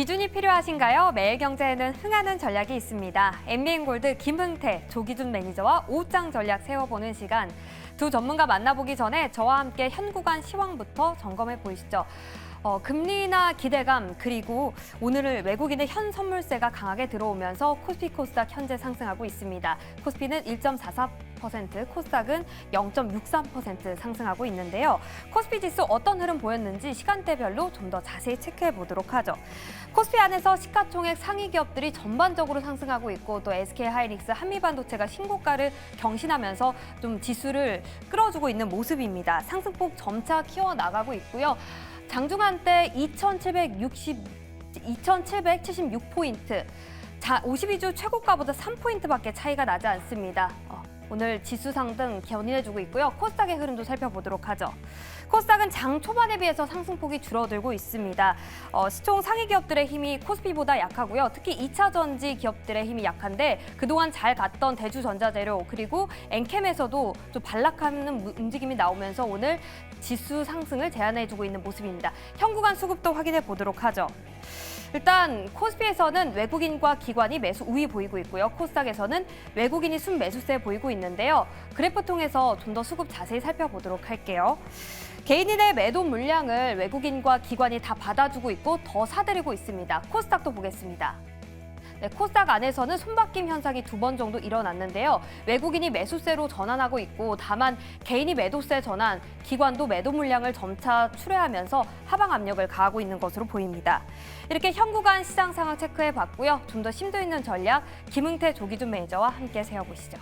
기준이 필요하신가요? 매일경제에는 흥하는 전략이 있습니다. MBN골드 김흥태, 조기준 매니저와 오후장 전략 세워보는 시간. 두 전문가 만나보기 전에 저와 함께 현 구간 시황부터 점검해 보시죠. 금리나 기대감 그리고 오늘을 외국인의 현 선물세가 강하게 들어오면서 코스피 코스닥 현재 상승하고 있습니다. 코스피는 1.44%, 코스닥은 0.63% 상승하고 있는데요. 코스피 지수 어떤 흐름 보였는지 시간대별로 좀 더 자세히 체크해 보도록 하죠. 코스피 안에서 시가총액 상위 기업들이 전반적으로 상승하고 있고 또 SK하이닉스, 한미반도체가 신고가를 경신하면서 좀 지수를 끌어주고 있는 모습입니다. 상승폭 점차 키워나가고 있고요. 장중한 때 2,776포인트, 52주 최고가보다 3포인트밖에 차이가 나지 않습니다. 오늘 지수 상등 견인해주고 있고요. 코스닥의 흐름도 살펴보도록 하죠. 코스닥은 장 초반에 비해서 상승폭이 줄어들고 있습니다. 시총 상위 기업들의 힘이 코스피보다 약하고요. 특히 2차 전지 기업들의 힘이 약한데 그동안 잘 갔던 대주전자재료 그리고 엔캠에서도 좀 반락하는 움직임이 나오면서 오늘 지수 상승을 제한해주고 있는 모습입니다. 현 구간 수급도 확인해 보도록 하죠. 일단 코스피에서는 외국인과 기관이 매수 우위 보이고 있고요. 코스닥에서는 외국인이 순매수세 보이고 있는데요. 그래프 통해서 좀 더 수급 자세히 살펴보도록 할게요. 개인인의 매도 물량을 외국인과 기관이 다 받아주고 있고 더 사들이고 있습니다. 코스닥도 보겠습니다. 네, 코스닥 안에서는 손바뀜 현상이 2번 정도 일어났는데요. 외국인이 매수세로 전환하고 있고 다만 개인이 매도세 전환, 기관도 매도 물량을 점차 출회하면서 하방 압력을 가하고 있는 것으로 보입니다. 이렇게 현 구간 시장 상황 체크해봤고요. 좀 더 심도 있는 전략, 김흥태, 조기준 매니저와 함께 세워보시죠.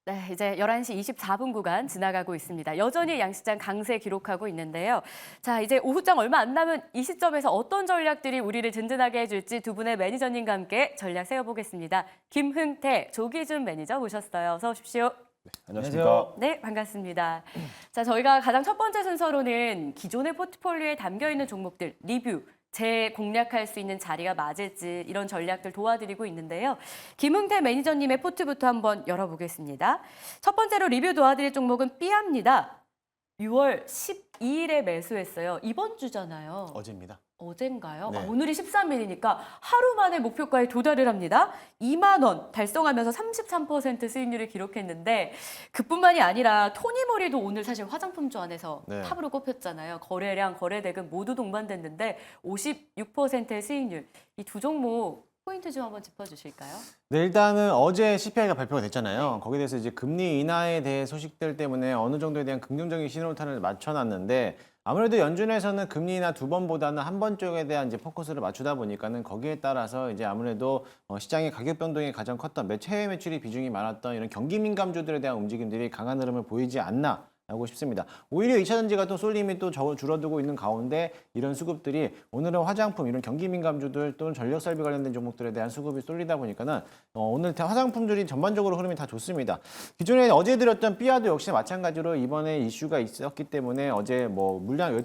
네, 이제 11시 24분 구간 지나가고 있습니다. 여전히 양시장 강세 기록하고 있는데요. 자, 이제 오후장 얼마 안 남은 이 시점에서 어떤 전략들이 우리를 든든하게 해줄지 두 분의 매니저님과 함께 전략 세워보겠습니다. 김흥태, 조기준 매니저 모셨어요. 어서 오십시오. 네, 안녕하십니까. 네, 반갑습니다. 자, 저희가 가장 첫 번째 순서로는 기존의 포트폴리오에 담겨있는 종목들 리뷰, 재공략할 수 있는 자리가 맞을지 이런 전략들 도와드리고 있는데요. 김흥태 매니저님의 포트부터 한번 열어보겠습니다. 첫 번째로 리뷰 도와드릴 종목은 삐아입니다. 6월 12일에 매수했어요. 이번 주잖아요. 어제입니다. 어젠가요? 네. 오늘이 13일이니까 하루 만에 목표가에 도달을 합니다. 2만 원 달성하면서 33% 수익률을 기록했는데 그뿐만이 아니라 토니모리도 오늘 사실 화장품주 안에서 네. 탑으로 꼽혔잖아요. 거래량, 거래대금 모두 동반됐는데 56%의 수익률. 이 두 종목 포인트 좀 한번 짚어주실까요? 네, 일단은 어제 CPI가 발표가 됐잖아요. 거기에 대해서 이제 금리 인하에 대해 소식들 때문에 어느 정도에 대한 긍정적인 신호탄을 맞춰놨는데 아무래도 연준에서는 금리 인하 2번보다는 한 번 쪽에 대한 이제 포커스를 맞추다 보니까는 거기에 따라서 이제 아무래도 시장의 가격 변동이 가장 컸던 해외 매출이 비중이 많았던 이런 경기 민감주들에 대한 움직임들이 강한 흐름을 보이지 않나. 하고 싶습니다. 오히려 2차 전지가 또 쏠림이 또 줄어들고 있는 가운데 이런 수급들이 오늘은 화장품 이런 경기 민감주들 또는 전력 설비 관련된 종목들에 대한 수급이 쏠리다 보니까는 오늘 화장품들이 전반적으로 흐름이 다 좋습니다. 기존에 어제 드렸던 삐아도 역시 마찬가지로 이번에 이슈가 있었기 때문에 어제 뭐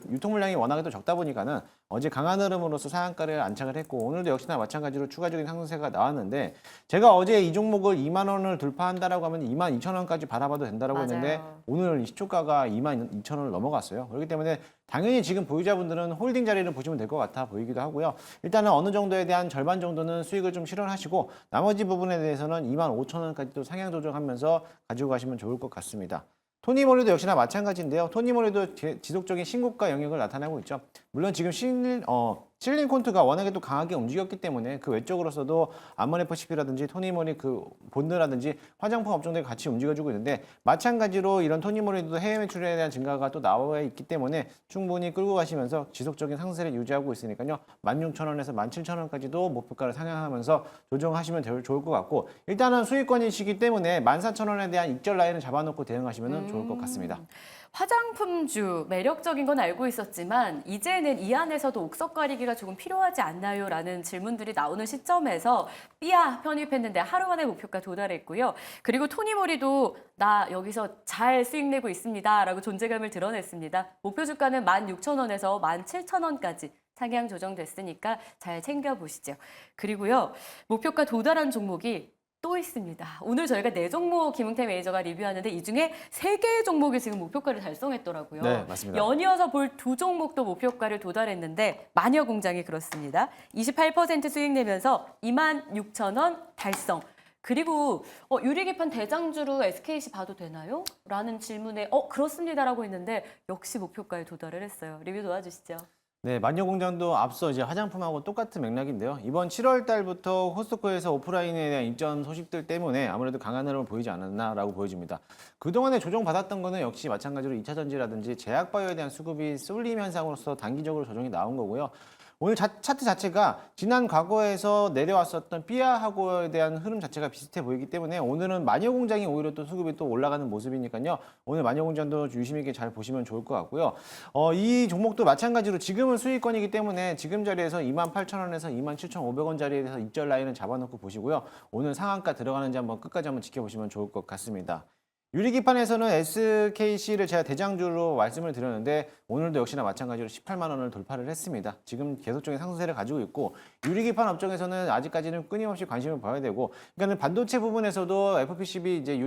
유통 물량이 워낙에 또 적다 보니까는 어제 강한 흐름으로서 상한가를 안착을 했고 오늘도 역시나 마찬가지로 추가적인 상승세가 나왔는데 제가 어제 이 종목을 2만 원을 돌파한다라고 하면 2만 2천 원까지 바라봐도 된다라고 맞아요. 했는데 오늘 시초가가 2만 2천 원을 넘어갔어요. 그렇기 때문에 당연히 지금 보유자분들은 홀딩 자리를 보시면 될 것 같아 보이기도 하고요. 일단은 어느 정도에 대한 절반 정도는 수익을 좀 실현하시고 나머지 부분에 대해서는 2만 5천 원까지 또 상향 조정하면서 가지고 가시면 좋을 것 같습니다. 토니모리도 역시나 마찬가지인데요. 토니모리도 지속적인 신고가 영역을 나타내고 있죠. 물론 지금 실링콘트가 워낙에 또 강하게 움직였기 때문에 그 외적으로서도 아모레퍼시피라든지 토니모리 그 본드라든지 화장품 업종들이 같이 움직여주고 있는데 마찬가지로 이런 토니모리도 해외 매출에 대한 증가가 또 나와 있기 때문에 충분히 끌고 가시면서 지속적인 상승세를 유지하고 있으니까요. 16,000원에서 17,000원까지도 목표가를 상향하면서 조정하시면 좋을 것 같고 일단은 수익권이시기 때문에 14,000원에 대한 익절 라인을 잡아놓고 대응하시면 좋을 것 같습니다. 화장품주 매력적인 건 알고 있었지만 이제는 이 안에서도 옥석 가리기가 조금 필요하지 않나요? 라는 질문들이 나오는 시점에서 삐아 편입했는데 하루 만에 목표가 도달했고요. 그리고 토니모리도 나 여기서 잘 수익 내고 있습니다. 라고 존재감을 드러냈습니다. 목표 주가는 16,000원에서 17,000원까지 상향 조정됐으니까 잘 챙겨보시죠. 그리고요. 목표가 도달한 종목이 또 있습니다. 오늘 저희가 4종목 김웅태 매니저가 리뷰하는데 이 중에 3개의 종목이 지금 목표가를 달성했더라고요. 네, 맞습니다. 연이어서 볼 2종목도 목표가를 도달했는데 마녀공장이 그렇습니다. 28% 수익 내면서 26,000원 달성. 그리고 유리기판 대장주로 SKC 봐도 되나요? 라는 질문에 그렇습니다라고 했는데 역시 목표가에 도달을 했어요. 리뷰 도와주시죠. 네, 마녀공장도 앞서 이제 화장품하고 똑같은 맥락인데요. 이번 7월 달부터 코스트코에서 오프라인에 대한 입점 소식들 때문에 아무래도 강한 흐름을 보이지 않았나라고 보여집니다. 그동안에 조정받았던 거는 역시 마찬가지로 2차 전지라든지 제약바이오에 대한 수급이 쏠림 현상으로서 단기적으로 조정이 나온 거고요. 오늘 차트 자체가 지난 과거에서 내려왔었던 삐아하고에 대한 흐름 자체가 비슷해 보이기 때문에 오늘은 마녀공장이 오히려 또 수급이 또 올라가는 모습이니까요. 오늘 마녀공장도 유심 있게 잘 보시면 좋을 것 같고요. 이 종목도 마찬가지로 지금은 수익권이기 때문에 지금 자리에서 28,000원에서 27,500원 자리에서 입절 라인을 잡아놓고 보시고요. 오늘 상한가 들어가는지 한번 끝까지 한번 지켜보시면 좋을 것 같습니다. 유리기판에서는 SKC를 제가 대장주로 말씀을 드렸는데 오늘도 역시나 마찬가지로 18만 원을 돌파를 했습니다. 지금 계속적인 상승세를 가지고 있고 유리기판 업종에서는 아직까지는 끊임없이 관심을 봐야 되고 그러니까 반도체 부분에서도 FPCB 이제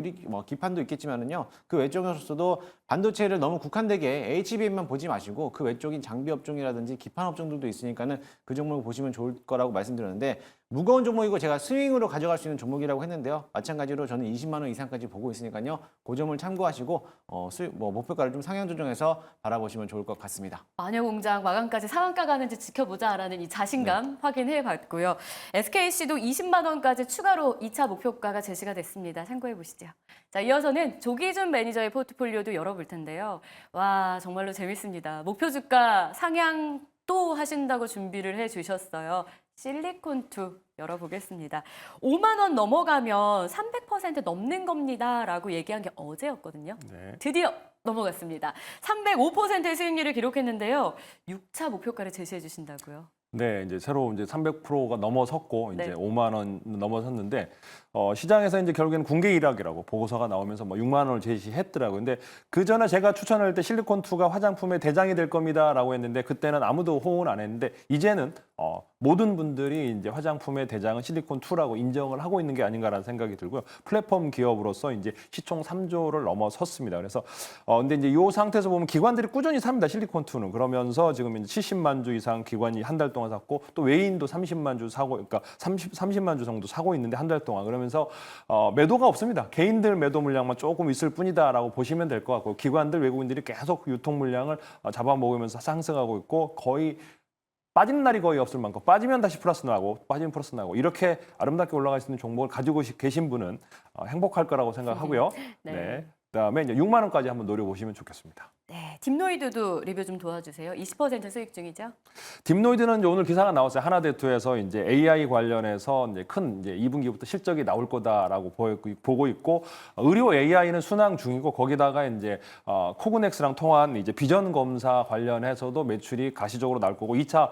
기판도 있겠지만은요. 그 외적으로서도 반도체를 너무 국한되게 HBM만 보지 마시고 그 외적인 장비 업종이라든지 기판 업종들도 있으니까는 그 종목을 보시면 좋을 거라고 말씀드렸는데 무거운 종목이고 제가 스윙으로 가져갈 수 있는 종목이라고 했는데요. 마찬가지로 저는 20만 원 이상까지 보고 있으니까요. 그 점을 참고하시고 목표가를 좀 상향 조정해서 바라보시면 좋을 것 같습니다. 마녀공장 마감까지 상한가 가는지 지켜보자라는 이 자신감 확인해봤고요. SKC도 20만 원까지 추가로 2차 목표가가 제시가 됐습니다. 참고해 보시죠. 자, 이어서는 조기준 매니저의 포트폴리오도 열어볼 텐데요. 와, 정말로 재밌습니다. 목표 주가 상향 또 하신다고 준비를 해주셨어요. 실리콘2 열어보겠습니다. 5만 원 넘어가면 300% 넘는 겁니다라고 얘기한 게 어제였거든요. 네. 드디어 넘어갔습니다. 305%의 수익률을 기록했는데요. 6차 목표가를 제시해 주신다고요. 네, 이제 새로 이제 300%가 넘어섰고 이제 네. 5만 원 넘어섰는데 시장에서 이제 결국에는 궁계 일학이라고 보고서가 나오면서 뭐 6만 원을 제시했더라고요. 근데 그 전에 제가 추천할 때 실리콘2가 화장품의 대장이 될 겁니다라고 했는데 그때는 아무도 호응을 안 했는데 이제는 모든 분들이 이제 화장품의 대장은 실리콘2라고 인정을 하고 있는 게 아닌가라는 생각이 들고요. 플랫폼 기업으로서 이제 시총 3조를 넘어섰습니다. 그래서 근데 이제 이 상태에서 보면 기관들이 꾸준히 삽니다. 실리콘2는. 그러면서 지금 이제 70만 주 이상 기관이 한 달 동안 샀고 또 외인도 30만 주 사고 그러니까 30만 주 정도 사고 있는데 한 달 동안 그러면서 매도가 없습니다. 개인들 매도 물량만 조금 있을 뿐이다라고 보시면 될 것 같고 기관들 외국인들이 계속 유통 물량을 잡아먹으면서 상승하고 있고 거의 빠지는 날이 거의 없을 만큼 빠지면 다시 플러스 나고 빠지면 플러스 나고 이렇게 아름답게 올라갈 수 있는 종목을 가지고 계신 분은 행복할 거라고 생각하고요. 네. 네. 그다음에 이제 6만 원까지 한번 노려보시면 좋겠습니다. 네, 딥노이드도 리뷰 좀 도와주세요. 20% 수익 중이죠? 딥노이드는 이제 오늘 기사가 나왔어요. 하나대투에서 이제 AI 관련해서 이제 큰 이제 2분기부터 실적이 나올 거다라고 보고 있고 의료 AI는 순항 중이고 거기다가 이제 코그넥스랑 통한 이제 비전 검사 관련해서도 매출이 가시적으로 나올 거고 2차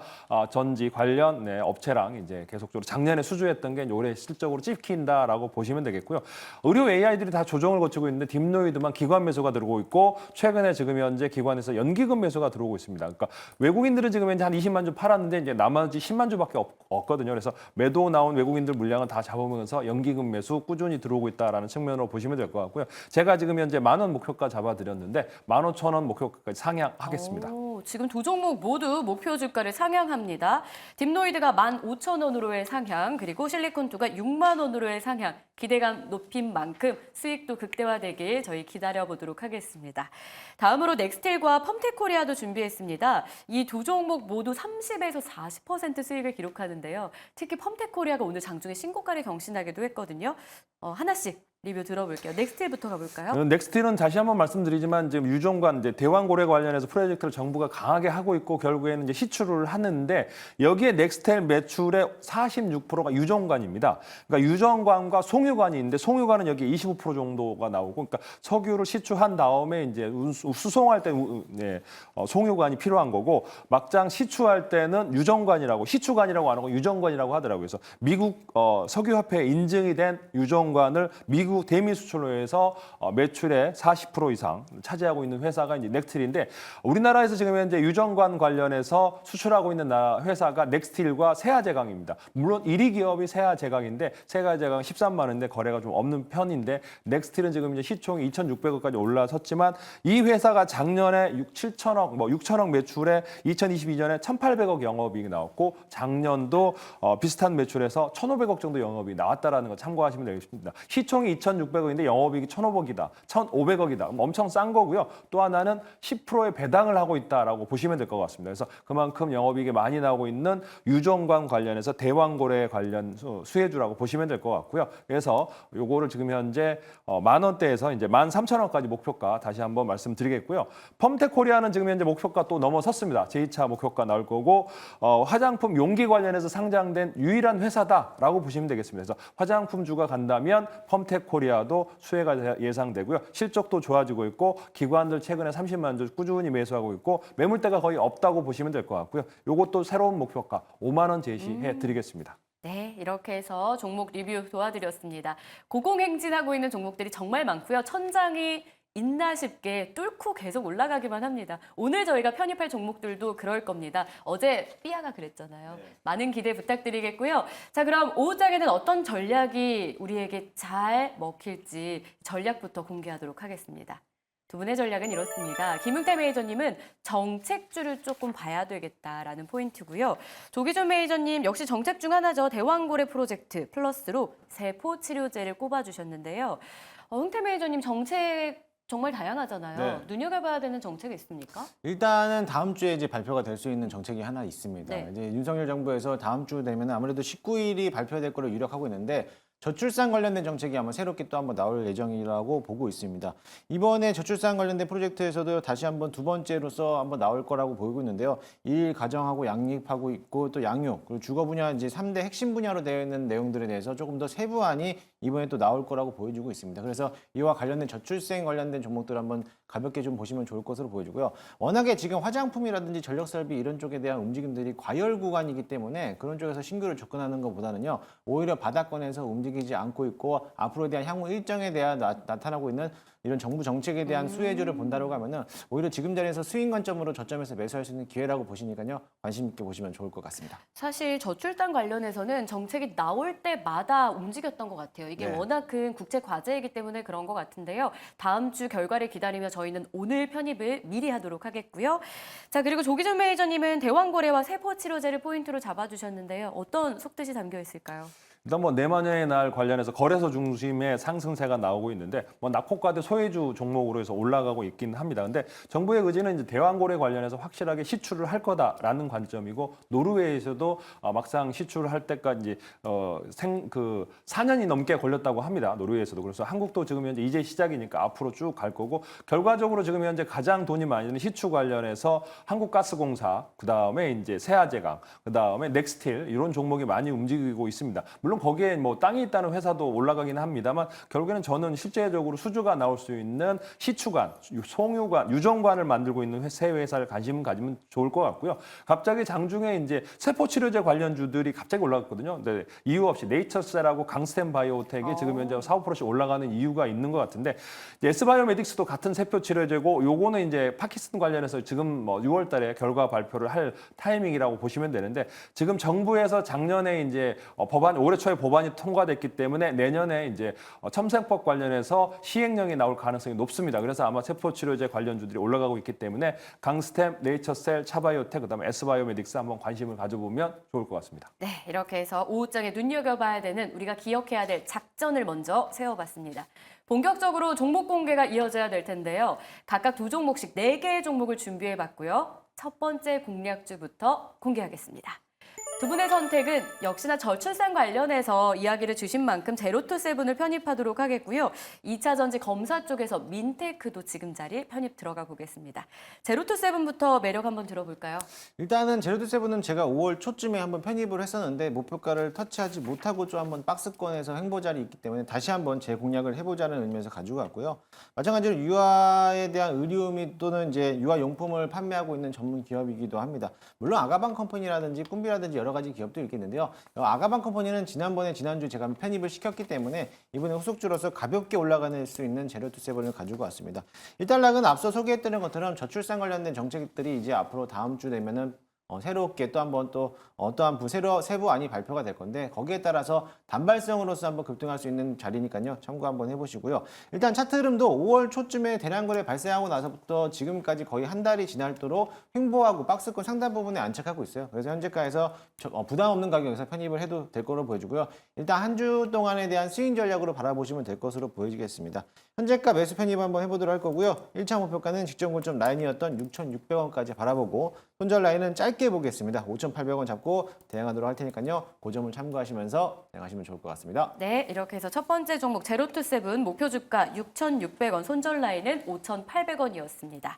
전지 관련 업체랑 이제 계속적으로 작년에 수주했던 게 올해 실적으로 찍힌다라고 보시면 되겠고요. 의료 AI들이 다 조정을 거치고 있는데 딥노이드만 기관 매수가 들어오고 있고 최근에 지금 현재 기관에서 연기금 매수가 들어오고 있습니다. 그러니까 외국인들은 지금 현재 한 20만 주 팔았는데 이제 나머지 10만 주밖에 없거든요. 그래서 매도 나온 외국인들 물량은 다 잡으면서 연기금 매수 꾸준히 들어오고 있다라는 측면으로 보시면 될 것 같고요. 제가 지금 현재 10,000원 목표가 잡아드렸는데 15,000원 목표까지 상향하겠습니다. 지금 2종목 모두 목표 주가를 상향합니다. 딥노이드가 15,000원으로의 상향, 그리고 실리콘2가 6만 원으로의 상향. 기대감 높인 만큼 수익도 극대화되길 저희 기다려보도록 하겠습니다. 다음으로 넥스틸과 펌텍코리아도 준비했습니다. 이 2종목 모두 30에서 40% 수익을 기록하는데요. 특히 펌텍코리아가 오늘 장중에 신고가를 경신하기도 했거든요. 하나씩 리뷰 들어볼게요. 넥스틸부터 가볼까요? 넥스틸은 다시 한번 말씀드리지만 지금 유종관 이제 대왕고래 관련해서 프로젝트를 정부가 강하게 하고 있고 결국에는 이제 시추를 하는데 여기에 넥스틸 매출의 46%가 유종관입니다. 그러니까 유종관과 송유관이 있는데 송유관은 여기 25% 정도가 나오고 그러니까 석유를 시추한 다음에 이제 수송할 때 송유관이 필요한 거고 막장 시추할 때는 유종관이라고 시추관이라고 안 하고 유종관이라고 하더라고요. 그래서 미국 석유협회에 인증이 된 유종관을 미국 미국 대미 수출로에서 매출의 40% 이상 차지하고 있는 회사가 이제 넥스틸인데 우리나라에서 지금 현재 유정관 관련해서 수출하고 있는 회사가 넥스틸과 세아제강입니다. 물론 1위 기업이 세아제강인데 세아제강 13만 원인데 거래가 좀 없는 편인데 넥스틸은 지금 이제 시총이 2,600억까지 올라섰지만 이 회사가 작년에 7천억, 6천억 매출에 2022년에 1,800억 영업이익이 나왔고 작년도 비슷한 매출에서 1,500억 정도 영업이 나왔다라는 거 참고하시면 되겠습니다. 시총이 2,600억인데 영업이익이 1,500억이다, 1,500억이다. 엄청 싼 거고요. 또 하나는 10%의 배당을 하고 있다라고 보시면 될 것 같습니다. 그래서 그만큼 영업이익이 많이 나오고 있는 유정관 관련해서 대왕고래 관련 수혜주라고 보시면 될 것 같고요. 그래서 요거를 지금 현재 10,000원대에서 이제 13,000원까지 목표가 다시 한번 말씀드리겠고요. 펌텍코리아는 지금 현재 목표가 또 넘어섰습니다. 제2차 목표가 나올 거고 화장품 용기 관련해서 상장된 유일한 회사다라고 보시면 되겠습니다. 그래서 화장품주가 간다면 펌텍코리아도 수혜가 예상되고요. 실적도 좋아지고 있고 기관들 최근에 30만 주 꾸준히 매수하고 있고 매물대가 거의 없다고 보시면 될 것 같고요. 요것도 새로운 목표가 5만 원 제시해 드리겠습니다. 네, 이렇게 해서 종목 리뷰 도와드렸습니다. 고공행진하고 있는 종목들이 정말 많고요. 천장이 있나 싶게 뚫고 계속 올라가기만 합니다. 오늘 저희가 편입할 종목들도 그럴 겁니다. 어제 삐아가 그랬잖아요. 많은 기대 부탁드리겠고요. 자, 그럼 오후장에는 어떤 전략이 우리에게 잘 먹힐지 전략부터 공개하도록 하겠습니다. 두 분의 전략은 이렇습니다. 김흥태 매니저님은 정책주를 조금 봐야 되겠다라는 포인트고요. 조기준 매니저님 역시 정책 중 하나죠. 대왕고래 프로젝트 플러스로 세포 치료제를 꼽아주셨는데요. 흥태 매니저님 정책 정말 다양하잖아요. 네. 눈여겨봐야 되는 정책이 있습니까? 일단은 다음 주에 이제 발표가 될 수 있는 정책이 하나 있습니다. 네. 이제 윤석열 정부에서 다음 주 되면 아무래도 19일이 발표될 거로 유력하고 있는데 저출산 관련된 정책이 아마 새롭게 또 한번 나올 예정이라고 보고 있습니다. 이번에 저출산 관련된 프로젝트에서도 다시 한번 두 번째로서 한번 나올 거라고 보이고 있는데요. 일 가정하고 양립하고 있고 또 양육 그리고 주거 분야 이제 3대 핵심 분야로 되어 있는 내용들에 대해서 조금 더 세부안이 이번에 또 나올 거라고 보여지고 있습니다. 그래서 이와 관련된 저출생 관련된 종목들 한번 가볍게 좀 보시면 좋을 것으로 보여지고요. 워낙에 지금 화장품이라든지 전력설비 이런 쪽에 대한 움직임들이 과열 구간이기 때문에 그런 쪽에서 신규로 접근하는 것보다는요. 오히려 바닥권에서 움직이지 않고 있고 앞으로에 대한 향후 일정에 대한 나타나고 있는 이런 정부 정책에 대한 수혜주를 본다라고 하면은 오히려 지금 자리에서 수익 관점으로 저점에서 매수할 수 있는 기회라고 보시니까요. 관심 있게 보시면 좋을 것 같습니다. 사실 저출산 관련해서는 정책이 나올 때마다 움직였던 것 같아요. 이게 네. 워낙 큰 국제 과제이기 때문에 그런 것 같은데요. 다음 주 결과를 기다리며 저희는 오늘 편입을 미리 하도록 하겠고요. 자, 그리고 조기준 매니저님은 대왕고래와 세포치료제를 포인트로 잡아주셨는데요. 어떤 속뜻이 담겨 있을까요? 일단 뭐 내마녀의 날 관련해서 거래소 중심의 상승세가 나오고 있는데 뭐 낙폭과대 소외주 종목으로 해서 올라가고 있긴 합니다. 근데 정부의 의지는 이제 대왕고래 관련해서 확실하게 시출을 할 거다라는 관점이고 노르웨이에서도 막상 시출을 할 때까지 4년이 넘게 걸렸다고 합니다. 노르웨이에서도. 그래서 한국도 지금 현재 이제 시작이니까 앞으로 쭉 갈 거고 결과적으로 지금 현재 가장 돈이 많이 드는 시추 관련해서 한국가스공사, 그다음에 이제 세아제강, 그다음에 넥스틸 이런 종목이 많이 움직이고 있습니다. 물론 거기에 뭐 땅이 있다는 회사도 올라가기는 합니다만 결국에는 저는 실제적으로 수주가 나올 수 있는 시추관, 송유관, 유정관을 만들고 있는 새 회사를 관심 가지면 좋을 것 같고요. 갑자기 장중에 이제 세포치료제 관련주들이 갑자기 올라갔거든요. 근데 이유 없이 네이처셀하고 강스템 바이오텍이 지금 현재 4~5%씩 올라가는 이유가 있는 것 같은데 S바이오메딕스도 같은 세포치료제고 요거는 이제 파키스탄 관련해서 지금 뭐 6월 달에 결과 발표를 할 타이밍이라고 보시면 되는데 지금 정부에서 작년에 이제 올해 초에 법안이 통과됐기 때문에 내년에 이제 첨생법 관련해서 시행령이 나올 가능성이 높습니다. 그래서 아마 세포치료제 관련주들이 올라가고 있기 때문에 강스템, 네이처셀, 차바이오텍, 그다음에 S바이오메딕스 한번 관심을 가져보면 좋을 것 같습니다. 네, 이렇게 해서 오후장에 눈여겨봐야 되는 우리가 기억해야 될 작전을 먼저 세워봤습니다. 본격적으로 종목 공개가 이어져야 될 텐데요. 각각 두 종목씩 4개의 종목을 준비해봤고요. 첫 번째 공략주부터 공개하겠습니다. 두 분의 선택은 역시나 저출산 관련해서 이야기를 주신 만큼 제로투세븐을 편입하도록 하겠고요. 2차 전지 검사 쪽에서 민테크도 지금 자리 편입 들어가 보겠습니다. 제로투세븐부터 매력 한번 들어볼까요? 일단은 제로투세븐은 제가 5월 초쯤에 한번 편입을 했었는데 목표가를 터치하지 못하고 좀 한번 박스권에서 횡보자리 있기 때문에 다시 한번 재공략을 해보자는 의미에서 가지고 왔고요. 마찬가지로 유아에 대한 의료미 또는 이제 유아용품을 판매하고 있는 전문 기업이기도 합니다. 물론 아가방 컴퍼니라든지 꿈비라든지 여러 여러 가지 기업도 있겠는데요. 아가방 컴퍼니는 지난주 제가 편입을 시켰기 때문에 이번에 후속주로서 가볍게 올라가는 수 있는 제로투세븐을 가지고 왔습니다. 일단락은 앞서 소개했던 것처럼 저출산 관련된 정책들이 이제 앞으로 다음 주 되면은 새롭게 또 한번 또 어떠한 세부안이 발표가 될 건데 거기에 따라서 단발성으로서 한번 급등할 수 있는 자리니까요. 참고 한번 해보시고요. 일단 차트 흐름도 5월 초쯤에 대량 거래 발생하고 나서부터 지금까지 거의 한 달이 지날도록 횡보하고 박스권 상단 부분에 안착하고 있어요. 그래서 현재가에서 부담 없는 가격에서 편입을 해도 될 거로 보여지고요. 일단 한 주 동안에 대한 스윙 전략으로 바라보시면 될 것으로 보여지겠습니다. 현재가 매수 편입 한번 해보도록 할 거고요. 1차 목표가는 직전 고점 라인이었던 6,600원까지 바라보고 손절 라인은 짧게 보겠습니다. 5,800원 잡고 대응하도록 할 테니까요. 그 점을 참고하시면서 대응하시면 좋을 것 같습니다. 네, 이렇게 해서 첫 번째 종목 제로투세븐 목표 주가 6,600원, 손절 라인은 5,800원이었습니다.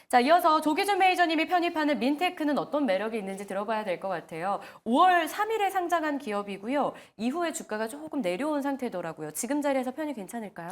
자, 이어서 조기준 매니저님이 편입하는 민테크는 어떤 매력이 있는지 들어봐야 될 것 같아요. 5월 3일에 상장한 기업이고요. 이후에 주가가 조금 내려온 상태더라고요. 지금 자리에서 편입 괜찮을까요?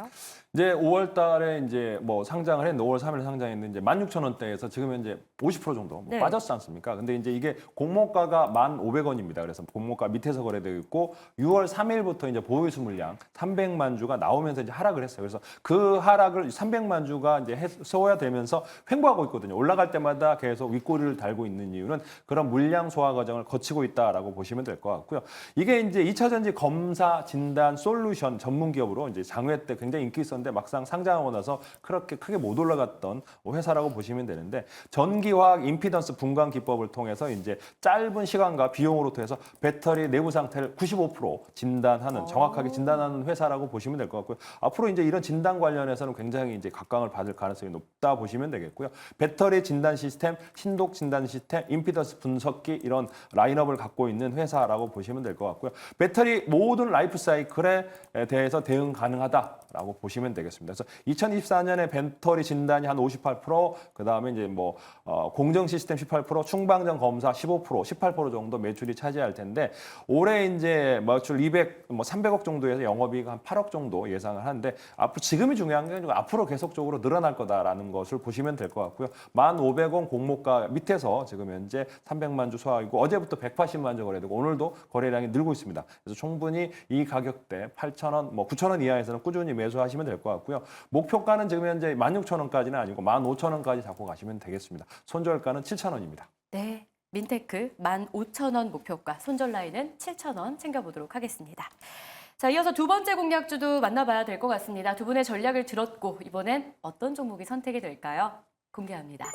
이제 5월 달에 이제 뭐 상장을 했는데 5월 3일에 상장했는데 이제 16,000원대에서 지금 현재 50% 정도 네. 빠졌지 않습니까? 근데 이제 이게 공모가가 1,500원입니다. 그래서 공모가 밑에서 거래되고 있고 6월 3일부터 이제 보유수 물량 300만 주가 나오면서 이제 하락을 했어요. 그래서 그 하락을 300만 주가 이제 소화되면서 횡보하고 있거든요. 올라갈 때마다 계속 윗꼬리를 달고 있는 이유는 그런 물량 소화 과정을 거치고 있다라고 보시면 될 것 같고요. 이게 이제 2차 전지 검사 진단 솔루션 전문 기업으로 이제 장외 때 굉장히 인기 있었는데 막상 상장하고 나서 그렇게 크게 못 올라갔던 회사라고 보시면 되는데 전기화학 임피던스 분광 기법을 통해서 이제 짧은 시간과 비용으로 통해서 배터리 내부 상태를 95% 진단하는 정확하게 진단하는 회사라고 보시면 될 것 같고요. 앞으로 이제 이런 진단 관련해서는 굉장히 이제 각광을 받을 가능성이 높다 보시면 되겠고요. 배터리 진단 시스템, 신독 진단 시스템, 임피던스 분석기 이런 라인업을 갖고 있는 회사라고 보시면 될 것 같고요. 배터리 모든 라이프 사이클에 대해서 대응 가능하다라고 보시면 되겠습니다. 그래서 2024년에 배터리 진단이 한 58%, 그다음에 이제 뭐 공정 시스템 18%, 충방전 검사 15%, 18% 정도 매출이 차지할 텐데 올해 이제 매출 300억 정도에서 영업이익 한 8억 정도 예상을 하는데 앞으로 지금이 중요한 게 아니고 앞으로 계속적으로 늘어날 거다라는 것을 보시면 될 것 같고요. 1,500원 공모가 밑에서 지금 현재 300만 주 소화이고 어제부터 180만 주 거래되고 오늘도 거래량이 늘고 있습니다. 그래서 충분히 이 가격대 8,000원, 9,000원 이하에서는 꾸준히 매수하시면 될 것 같고요. 목표가는 지금 현재 16,000원까지는 아니고 15,000원까지 잡고 가시면 되겠습니다. 손절가는 7,000원입니다. 네, 민테크 15,000원 목표가, 손절 라인은 7,000원 챙겨보도록 하겠습니다. 자, 이어서 두 번째 공략주도 만나봐야 될 것 같습니다. 두 분의 전략을 들었고 이번엔 어떤 종목이 선택이 될까요? 공개합니다.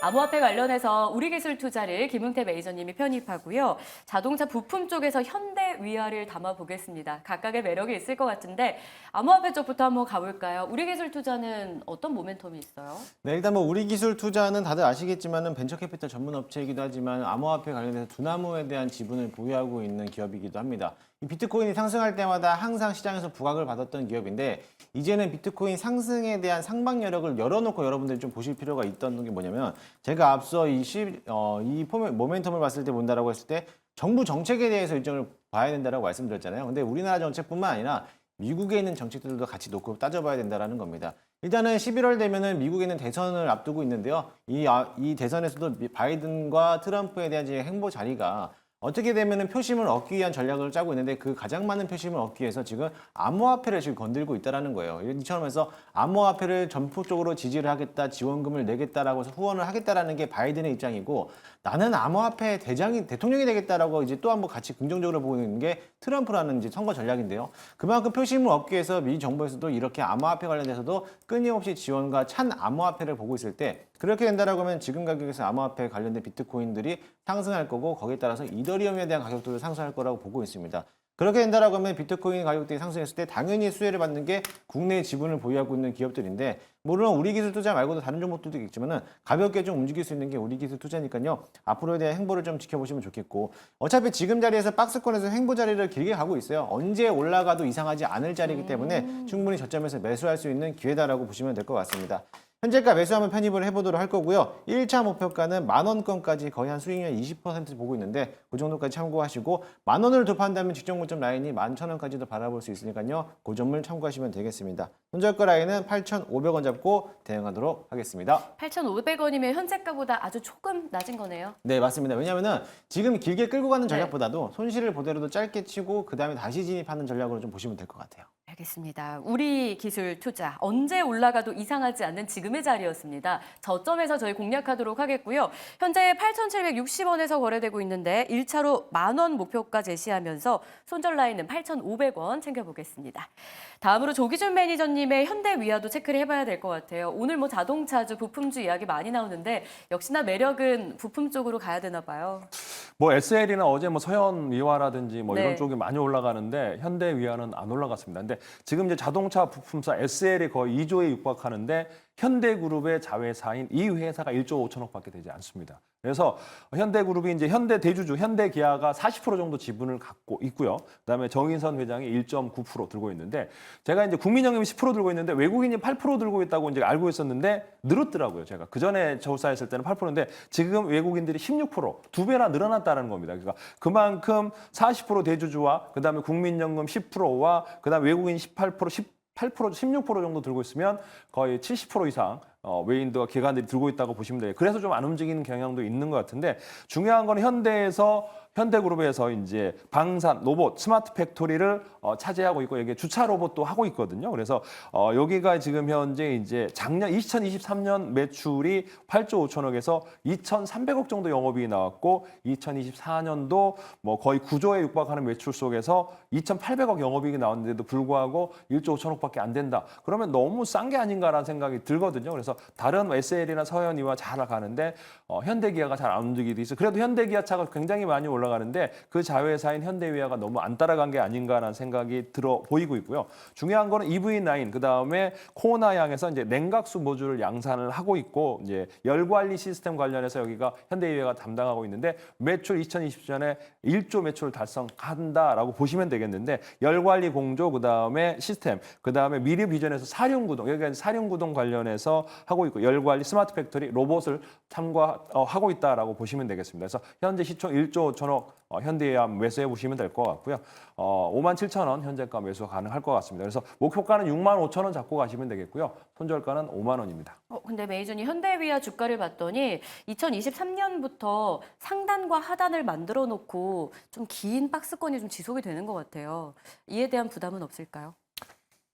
암호화폐 관련해서 우리기술투자를 김웅태 매니저님이 편입하고요. 자동차 부품 쪽에서 현대위아를 담아보겠습니다. 각각의 매력이 있을 것 같은데 암호화폐 쪽부터 한번 가볼까요? 우리기술투자는 어떤 모멘텀이 있어요? 네, 일단 뭐 우리기술투자는 다들 아시겠지만은 벤처캐피탈 전문 업체이기도 하지만 암호화폐 관련해서 두나무에 대한 지분을 보유하고 있는 기업이기도 합니다. 이 비트코인이 상승할 때마다 항상 시장에서 부각을 받았던 기업인데 이제는 비트코인 상승에 대한 상방 여력을 열어놓고 여러분들이 좀 보실 필요가 있던 게 뭐냐면 제가 앞서 이 모멘텀을 봤을 때 본다라고 했을 때 정부 정책에 대해서 일정을 봐야 된다라고 말씀드렸잖아요. 근데 우리나라 정책뿐만 아니라 미국에 있는 정책들도 같이 놓고 따져봐야 된다라는 겁니다. 일단은 11월 되면은 미국에는 대선을 앞두고 있는데요. 이 대선에서도 바이든과 트럼프에 대한 이제 행보 자리가 어떻게 되면은 표심을 얻기 위한 전략을 짜고 있는데 그 가장 많은 표심을 얻기 위해서 지금 암호화폐를 지금 건들고 있다라는 거예요. 이처럼 해서 암호화폐를 전폭적으로 지지를 하겠다, 지원금을 내겠다라고 해서 후원을 하겠다라는 게 바이든의 입장이고 나는 암호화폐 대통령이 되겠다라고 이제 또 한번 같이 긍정적으로 보고 있는 게 트럼프라는 이제 선거 전략인데요. 그만큼 표심을 얻기 위해서 미 정부에서도 이렇게 암호화폐 관련해서도 끊임없이 지원과 찬 암호화폐를 보고 있을 때 그렇게 된다라고 하면 지금 가격에서 암호화폐 관련된 비트코인들이 상승할 거고 거기에 따라서 이더리움에 대한 가격도 상승할 거라고 보고 있습니다. 그렇게 된다라고 하면 비트코인 가격들이 상승했을 때 당연히 수혜를 받는 게 국내 지분을 보유하고 있는 기업들인데 물론 우리기술투자 말고도 다른 종목들도 있지만은 가볍게 좀 움직일 수 있는 게 우리기술투자니까요. 앞으로에 대한 행보를 좀 지켜보시면 좋겠고 어차피 지금 자리에서 박스권에서 행보 자리를 길게 가고 있어요. 언제 올라가도 이상하지 않을 자리이기 때문에 충분히 저점에서 매수할 수 있는 기회다라고 보시면 될 것 같습니다. 현재가 매수 한번 편입을 해보도록 할 거고요. 1차 목표가는 10,000원권까지 거의 한 수익률 20% 보고 있는데 그 정도까지 참고하시고 10,000원을 돌파한다면 직전 고점 라인이 11,000원까지도 바라볼 수 있으니까요. 그 점을 참고하시면 되겠습니다. 손절가 라인은 8,500원 잡고 대응하도록 하겠습니다. 8,500원이면 현재가보다 아주 조금 낮은 거네요. 네, 맞습니다. 왜냐하면 지금 길게 끌고 가는 네. 전략보다도 손실을 보더라도 짧게 치고 그 다음에 다시 진입하는 전략으로 좀 보시면 될 것 같아요. 알겠습니다. 우리 기술 투자 언제 올라가도 이상하지 않는 지금의 자리였습니다. 저점에서 저희 공략하도록 하겠고요. 현재 8,760원에서 거래되고 있는데 1차로 10,000원 목표가 제시하면서 손절 라인은 8,500원 챙겨보겠습니다. 다음으로 조기준 매니저님의 현대위아도 체크를 해봐야 될 것 같아요. 오늘 뭐 자동차주, 부품주 이야기 많이 나오는데 역시나 매력은 부품 쪽으로 가야 되나 봐요. 뭐 SL이나 어제 뭐 서현위화라든지 뭐 네. 이런 쪽이 많이 올라가는데 현대위아는 안 올라갔습니다. 근데 지금 이제 자동차 부품사 SL이 거의 2조에 육박하는데 현대그룹의 자회사인 이 회사가 1조 5천억밖에 되지 않습니다. 그래서 현대그룹이 이제 현대대주주, 현대기아가 40% 정도 지분을 갖고 있고요. 그다음에 정인선 회장이 1.9% 들고 있는데 제가 이제 국민연금이 10% 들고 있는데 외국인이 8% 들고 있다고 이제 알고 있었는데 늘었더라고요. 제가 그 전에 조사했을 때는 8%인데 지금 외국인들이 16%, 2배나 늘어났다는 겁니다. 그러니까 그만큼 40% 대주주와 그다음에 국민연금 10%와 그다음에 외국인 18%, 16% 정도 들고 있으면 거의 70% 이상 외인들과 기관들이 들고 있다고 보시면 돼요. 그래서 좀 안 움직이는 경향도 있는 것 같은데 중요한 건 현대그룹에서 이제 방산, 로봇, 스마트 팩토리를 차지하고 있고 여기 주차 로봇도 하고 있거든요. 그래서 여기가 지금 현재 이제 작년 2023년 매출이 8조 5천억에서 2,300억 정도 영업이익이 나왔고 2024년도 뭐 거의 9조에 육박하는 매출 속에서 2,800억 영업이익이 나왔는데도 불구하고 1조 5천억밖에 안 된다. 그러면 너무 싼 게 아닌가라는 생각이 들거든요. 그래서 다른 SL이나 서현이와 잘 가는데 현대기아가 잘 안 움직이고 있어요. 그래도 현대기아 차가 굉장히 많이 올라가는데 그 자회사인 현대위아가 너무 안 따라간 게 아닌가라는 생각이 들어 보이고 있고요. 중요한 거는 EV9 그다음에 코나향에서 이제 냉각수 모듈을 양산을 하고 있고 이제 열 관리 시스템 관련해서 여기가 현대위아가 담당하고 있는데 매출 2020년에 1조 매출을 달성한다라고 보시면 되겠는데 열 관리 공조 그다음에 시스템 그다음에 미래 비전에서 사륜구동 여기가 사륜구동 관련해서 하고 있고 열 관리 스마트 팩토리 로봇을 참고하고 있다라고 보시면 되겠습니다. 그래서 현재 시총 1조 5천억 현대위아 매수해 보시면 될 것 같고요. 57,000원 현재가 매수 가능할 것 같습니다. 그래서 목표가는 65,000원 잡고 가시면 되겠고요. 손절가는 5만 원입니다. 근데 메이저님 현대위아 주가를 봤더니 2023년부터 상단과 하단을 만들어 놓고 좀 긴 박스권이 좀 지속이 되는 것 같아요. 이에 대한 부담은 없을까요?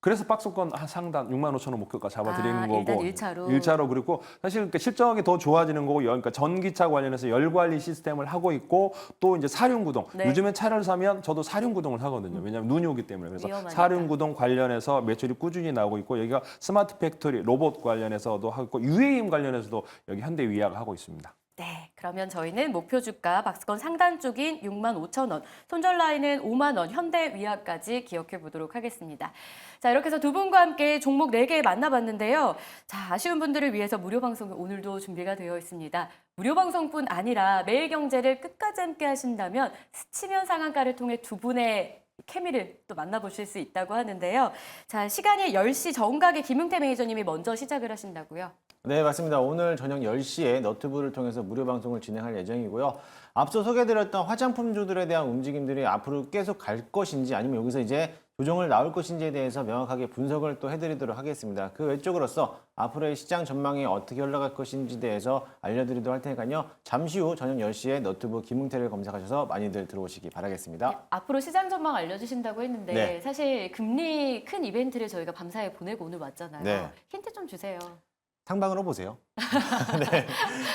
그래서 박스권 상단 65,000원 목표가 잡아드리는 거고 일단 1차로. 1차로 그리고 사실 그러니까 실적이 더 좋아지는 거고 그러니까 전기차 관련해서 열 관리 시스템을 하고 있고 또 이제 사륜구동 네. 요즘에 차를 사면 저도 사륜구동을 하거든요. 왜냐하면 눈이 오기 때문에 그래서 위험하니까. 사륜구동 관련해서 매출이 꾸준히 나오고 있고 여기가 스마트 팩토리 로봇 관련해서도 하고 있고 UAM 관련해서도 여기 현대위아가 하고 있습니다. 네, 그러면 저희는 목표 주가 박스권 상단 쪽인 65,000원, 손절 라인은 5만 원, 현대위아까지 기억해 보도록 하겠습니다. 자, 이렇게 해서 두 분과 함께 종목 4개 만나봤는데요. 자, 아쉬운 분들을 위해서 무료 방송이 오늘도 준비가 되어 있습니다. 무료 방송뿐 아니라 매일경제를 끝까지 함께 하신다면 스치면 상한가를 통해 두 분의 케미를 또 만나보실 수 있다고 하는데요. 자, 시간이 10시 정각에 김용태 매니저님이 먼저 시작을 하신다고요. 네, 맞습니다. 오늘 저녁 10시에 너튜브를 통해서 무료 방송을 진행할 예정이고요. 앞서 소개드렸던 화장품주들에 대한 움직임들이 앞으로 계속 갈 것인지 아니면 여기서 이제 조정을 나올 것인지에 대해서 명확하게 분석을 또 해드리도록 하겠습니다. 그 외적으로서 앞으로의 시장 전망이 어떻게 올라갈 것인지에 대해서 알려드리도록 할 테니까요. 잠시 후 저녁 10시에 너튜브 김웅태를 검색하셔서 많이들 들어오시기 바라겠습니다. 앞으로 시장 전망 알려주신다고 했는데 네. 사실 금리 큰 이벤트를 저희가 밤사이에 보내고 오늘 왔잖아요. 네. 힌트 좀 주세요. 상방으로 보세요. 네.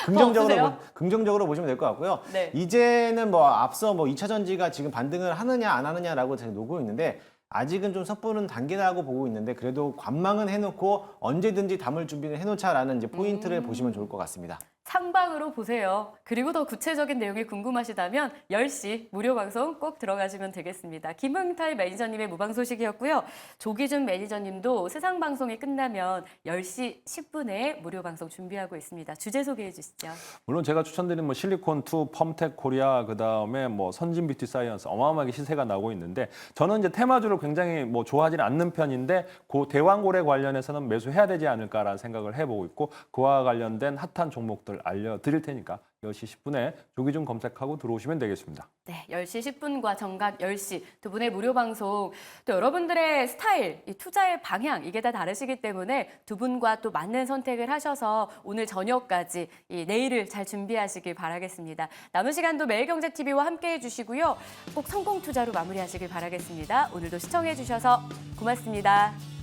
없으세요? 긍정적으로 보시면 될 것 같고요. 네. 이제는 뭐 앞서 뭐 2차 전지가 지금 반등을 하느냐 안 하느냐라고 제가 놓고 있는데 아직은 좀 섣부른 단계라고 보고 있는데 그래도 관망은 해놓고 언제든지 담을 준비를 해놓자라는 이제 포인트를 보시면 좋을 것 같습니다. 상방으로 보세요. 그리고 더 구체적인 내용이 궁금하시다면 10시 무료 방송 꼭 들어가시면 되겠습니다. 김흥탈 매니저님의 무방 소식이었고요. 조기준 매니저님도 세상 방송이 끝나면 10시 10분에 무료 방송 준비하고 있습니다. 주제 소개해 주시죠. 물론 제가 추천드린 뭐 실리콘2, 펌텍 코리아, 그다음에 뭐 선진 뷰티 사이언스 어마어마하게 시세가 나고 있는데 저는 이제 테마주를 굉장히 뭐 좋아하지는 않는 편인데 그 대왕고래 관련해서는 매수해야 되지 않을까라는 생각을 해보고 있고 그와 관련된 핫한 종목들 알려드릴 테니까 10시 10분에 조기준 검색하고 들어오시면 되겠습니다. 네, 10시 10분과 정각 10시 두 분의 무료 방송, 또 여러분들의 스타일, 이 투자의 방향 이게 다 다르시기 때문에 두 분과 또 맞는 선택을 하셔서 오늘 저녁까지 이 내일을 잘 준비하시길 바라겠습니다. 남은 시간도 매일경제TV와 함께해 주시고요. 꼭 성공 투자로 마무리하시길 바라겠습니다. 오늘도 시청해 주셔서 고맙습니다.